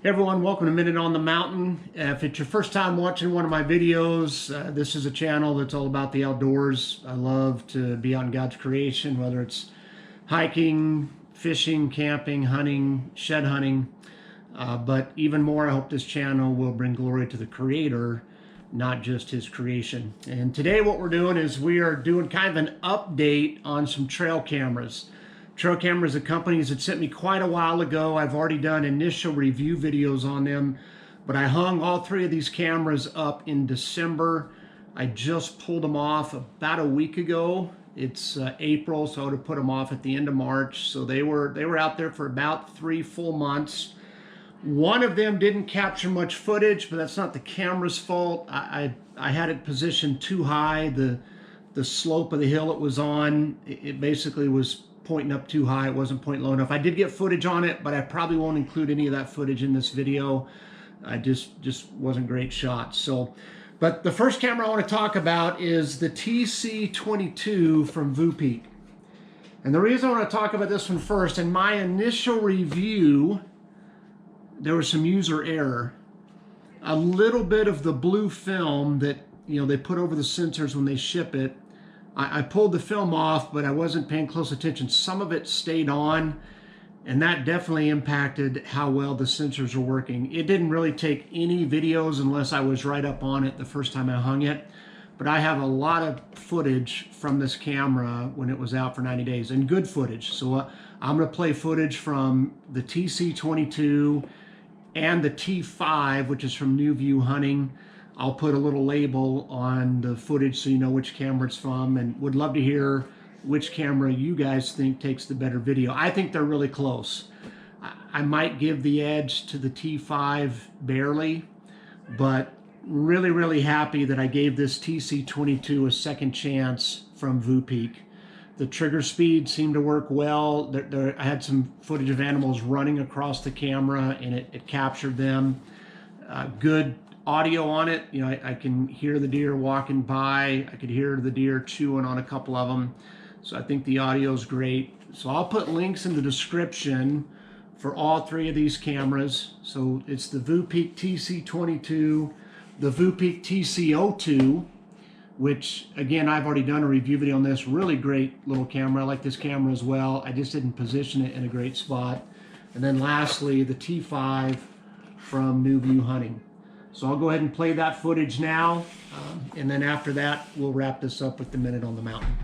Hey everyone, welcome to Minute on the Mountain. If it's your first time watching one of my videos, this is a channel that's all about the outdoors. I love to be out in God's creation, whether it's hiking, fishing, camping, hunting, shed hunting. But even more, I hope this channel will bring glory to the Creator, not just His creation. And today what we're doing is we are doing kind of an update on some trail cameras. Trail cameras are companies that sent me quite a while ago. I've already done initial review videos on them, but I hung all three of these cameras up in December. I just pulled them off about a week ago. It's April, so I would have put them off at the end of March. So they were out there for about 3 full months. One of them didn't capture much footage, but that's not the camera's fault. I had it positioned too high. The slope of the hill it was on, it basically was pointing up too high. It wasn't pointing low enough. I did get footage on it, but I probably won't include any of that footage in this video. I just wasn't great shots. So, but the first camera I want to talk about is the TC22 from VooPeak. And the reason I want to talk about this one first, in my initial review, there was some user error. A little bit of the blue film that they put over the sensors when they ship it, I pulled the film off, but I wasn't paying close attention. Some of it stayed on, and that definitely impacted how well the sensors are working. It didn't really take any videos unless I was right up on it the first time I hung it, but I have a lot of footage from this camera when it was out for 90 days, and good footage. So I'm going to play footage from the TC22 and the T5, which is from New View Hunting. I'll put a little label on the footage so you know which camera it's from, and would love to hear which camera you guys think takes the better video. I think they're really close. I might give the edge to the T5 barely, but really happy that I gave this TC22 a second chance from VooPeak. The trigger speed seemed to work well. I had some footage of animals running across the camera, and it captured them. Good audio on it. I can hear the deer walking by. I could hear the deer chewing on a couple of them. So I think the audio is great. So I'll put links in the description for all three of these cameras. So it's the VooPeak TC22, the VooPeak TC02, which again, I've already done a review video on this. Really great little camera. I like this camera as well. I just didn't position it in a great spot. And then lastly, the T5 from New View Hunting. So I'll go ahead and play that footage now, and then after that, we'll wrap this up with the Minute on the Mountain.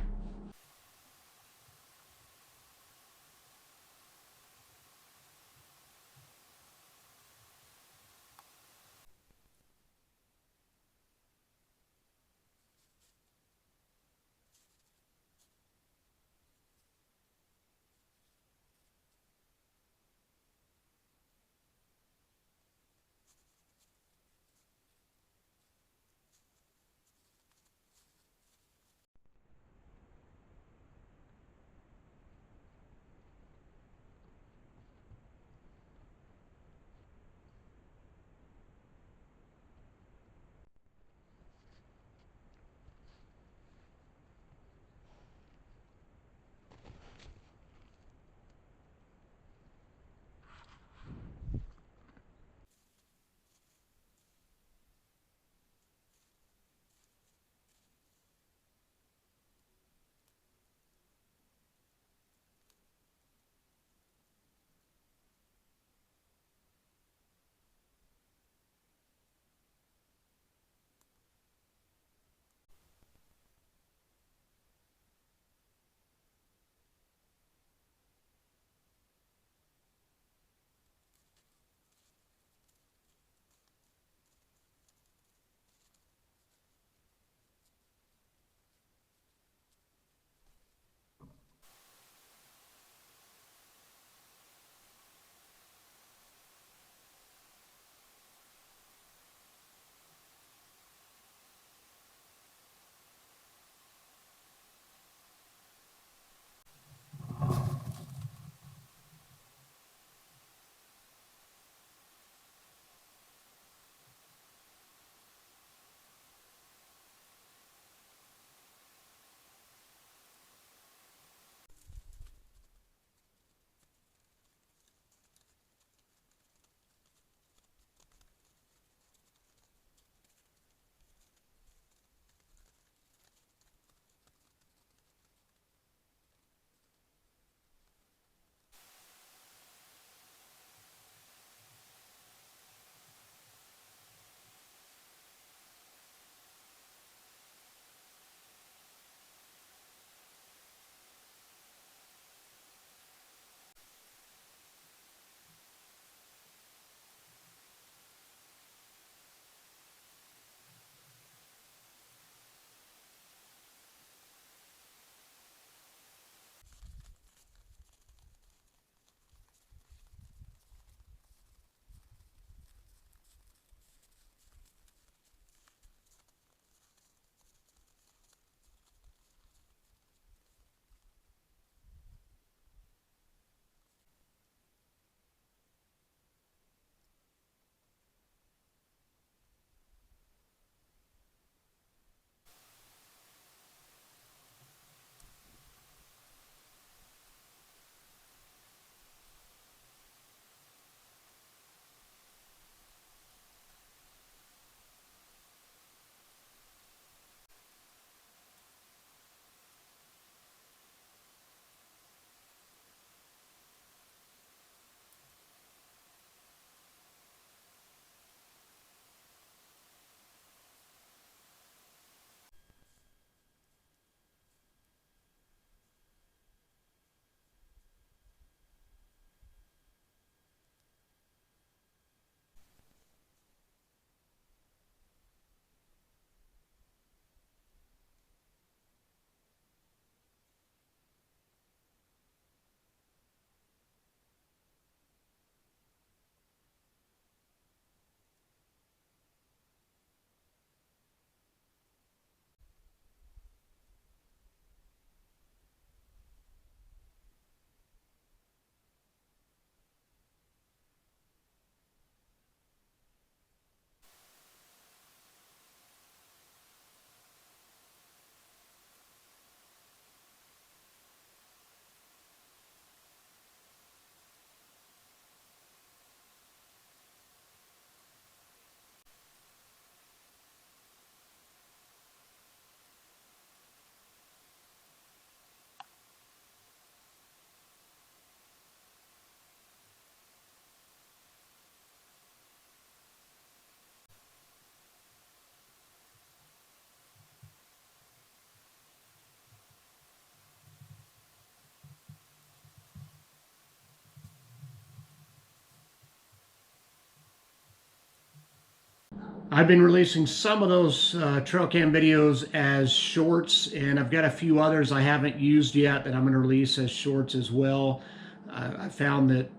I've been releasing some of those trail cam videos as shorts, and I've got a few others I haven't used yet that I'm going to release as shorts as well. I found that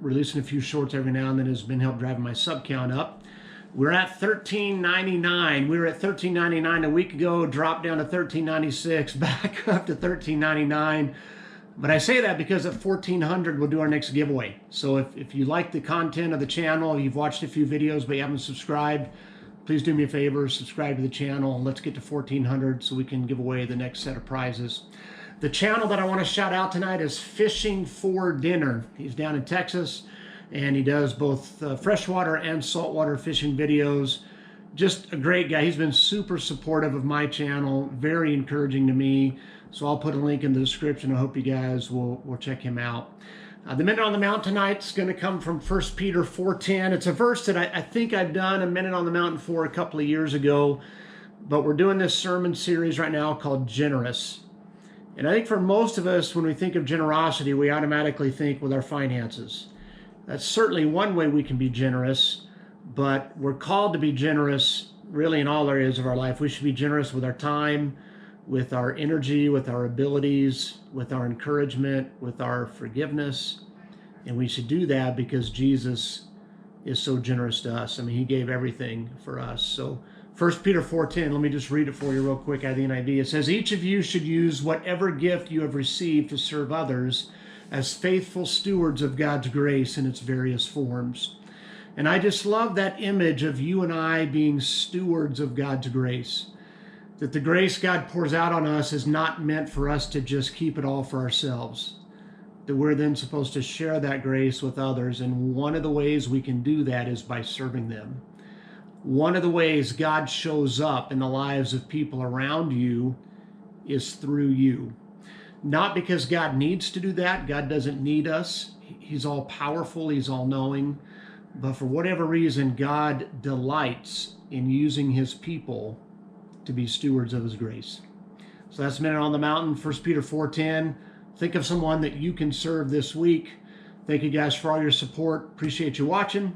releasing a few shorts every now and then has been helping driving my sub count up. We're at $13.99. We were at $13.99 a week ago, dropped down to $13.96, back up to $13.99. But I say that because at $1,400 we'll do our next giveaway. So if you like the content of the channel, you've watched a few videos but you haven't subscribed, please do me a favor, subscribe to the channel, and let's get to $1,400 so we can give away the next set of prizes. The channel that I want to shout out tonight is Fishing for Dinner. He's down in Texas, and he does both freshwater and saltwater fishing videos. Just a great guy. He's been super supportive of my channel, very encouraging to me. So I'll put a link in the description. I hope you guys will check him out. The Minute on the Mount tonight is going to come from 1 Peter 4:10. It's a verse that I think I've done a Minute on the Mountain for a couple of years ago, but we're doing this sermon series right now called Generous. And I think for most of us, when we think of generosity, we automatically think with our finances. That's certainly one way we can be generous, but we're called to be generous really in all areas of our life. We should be generous with our time, with our energy, with our abilities, with our encouragement, with our forgiveness. And we should do that because Jesus is so generous to us. I mean, he gave everything for us. So 1 Peter 4:10, let me just read it for you real quick out of the NIV. It says, each of you should use whatever gift you have received to serve others as faithful stewards of God's grace in its various forms. And I just love that image of you and I being stewards of God's grace. That the grace God pours out on us is not meant for us to just keep it all for ourselves. That we're then supposed to share that grace with others. And one of the ways we can do that is by serving them. One of the ways God shows up in the lives of people around you is through you. Not because God needs to do that. God doesn't need us. He's all powerful. He's all knowing. But for whatever reason, God delights in using his people to be stewards of his grace. So that's Minute on the Mountain, 1 Peter 4:10. Think of someone that you can serve this week. Thank you guys for all your support. Appreciate you watching.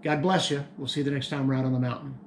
God bless you. We'll see you the next time we're out on the mountain.